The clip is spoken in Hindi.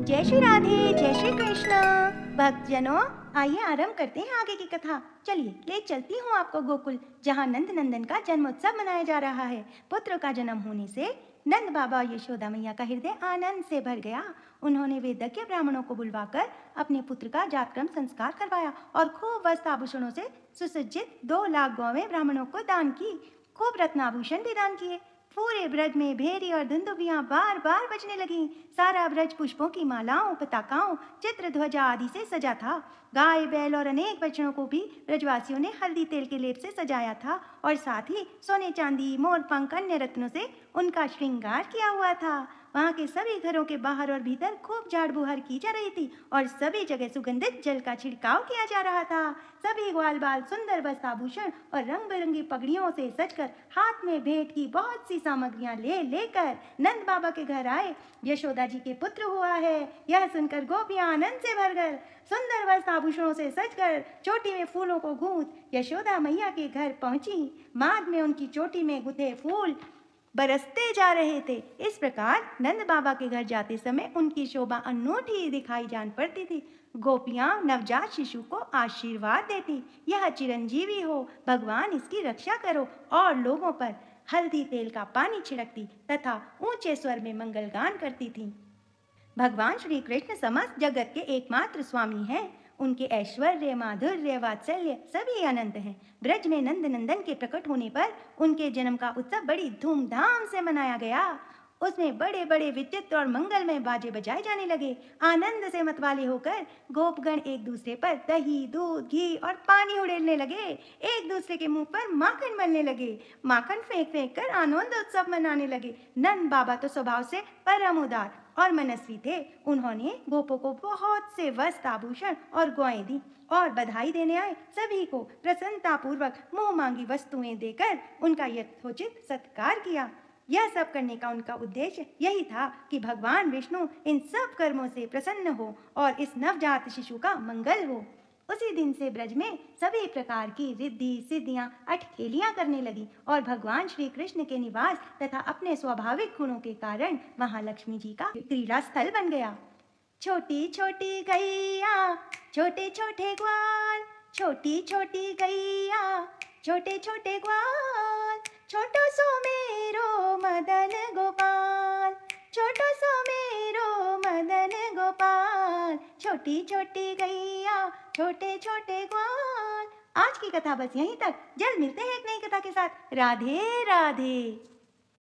जय श्री राधे, जय श्री कृष्ण। भक्तजनों, आइए आरंभ करते हैं आगे की कथा। चलिए ले चलती हूँ आपको गोकुल, जहाँ नंद नंदन का जन्मोत्सव मनाया जा रहा है। पुत्र का जन्म होने से नंद बाबा और यशोदा मैया का हृदय आनंद से भर गया। उन्होंने वेदज्ञ ब्राह्मणों को बुलवाकर अपने पुत्र का जातक्रम संस्कार करवाया और खूब वस्त्र आभूषणों से सुसज्जित 2 लाख गौवें ब्राह्मणों को दान की। खूब रत्नाभूषण भी दान किए। पूरे ब्रज में भेरी और धुंदुभियां बार बार बजने लगीं। सारा ब्रज पुष्पों की मालाओं, पताकाओं, चित्र ध्वजा आदि से सजा था। गाय, बैल और अनेक बछड़ों को भी ब्रजवासियों ने हल्दी तेल के लेप से सजाया था और साथ ही सोने, चांदी, मोर पंख, अन्य रत्नों से उनका श्रृंगार किया हुआ था। वहाँ के सभी घरों के बाहर और भीतर खूब झाड़ बुहार की जा रही थी और सभी जगह सुगंधित जल का छिड़काव किया जा रहा था। सभी ग्वाल बाल सुंदर वस्त्र आभूषण और रंग बिरंगी पगड़ियों से सजकर हाथ में भेंट की बहुत सी सामग्रियां ले लेकर नंद बाबा के घर आए। यशोदा जी के पुत्र हुआ है, यह सुनकर गोपियां आनंद से भर गए। सुंदर वस्त्र आभूषणों से सजकर चोटी में फूलों को गूंथ यशोदा मैया के घर पहुंची। मार्ग में उनकी चोटी में गुथे फूल बरसते जा रहे थे। इस प्रकार नंद बाबा के घर जाते समय उनकी शोभा अनूठी दिखाई जान पड़ती थी। गोपियां नवजात शिशु को आशीर्वाद देती, यह चिरंजीवी हो, भगवान इसकी रक्षा करो, और लोगों पर हल्दी तेल का पानी छिड़कती तथा ऊंचे स्वर में मंगलगान करती थी। भगवान श्री कृष्ण समस्त जगत के एकमात्र स्वामी हैं। उनके ऐश्वर्य, माधुर्य, वात्सल्य सभी अनंत हैं। ब्रज में नंद नंदन के प्रकट होने पर उनके जन्म का उत्सव बड़ी धूमधाम से मनाया गया। उसमें बड़े बड़े विचित्र और मंगलमय बाजे बजाए जाने लगे। आनंद से मतवाले होकर गोपगण एक दूसरे पर दही, दूध, घी और पानी उड़ेलने लगे। एक दूसरे के मुंह पर माखन मलने लगे। माखन फेंक फेंक कर आनंद उत्सव मनाने लगे। नंद बाबा तो स्वभाव से परम उदार और मनस्वी थे। उन्होंने गोपों को बहुत से वस्त्र, आभूषण और गौएं दी और बधाई देने आए सभी को प्रसन्नता पूर्वक मुंह मांगी वस्तुएं देकर उनका यथोचित सत्कार किया। यह सब करने का उनका उद्देश्य यही था कि भगवान विष्णु इन सब कर्मों से प्रसन्न हो और इस नवजात शिशु का मंगल हो। उसी दिन से ब्रज में सभी प्रकार की रिद्धि सिद्धियां, अटखेलियां करने लगी और भगवान श्री कृष्ण के निवास तथा अपने स्वाभाविक गुणों के कारण महालक्ष्मी जी का क्रीड़ा स्थल बन गया। छोटी छोटी गैया, छोटे छोटे ग्वाल, छोटी छोटी गैया, छोटे छोटे ग्वाल, छोटो सो मेरो मदन गोपाल, छोटो सो मेरो मदन गोपाल, छोटी छोटी गैया, छोटे छोटे ग्वाल। आज की कथा बस यहीं तक। जल्द मिलते हैं एक नई कथा के साथ। राधे राधे।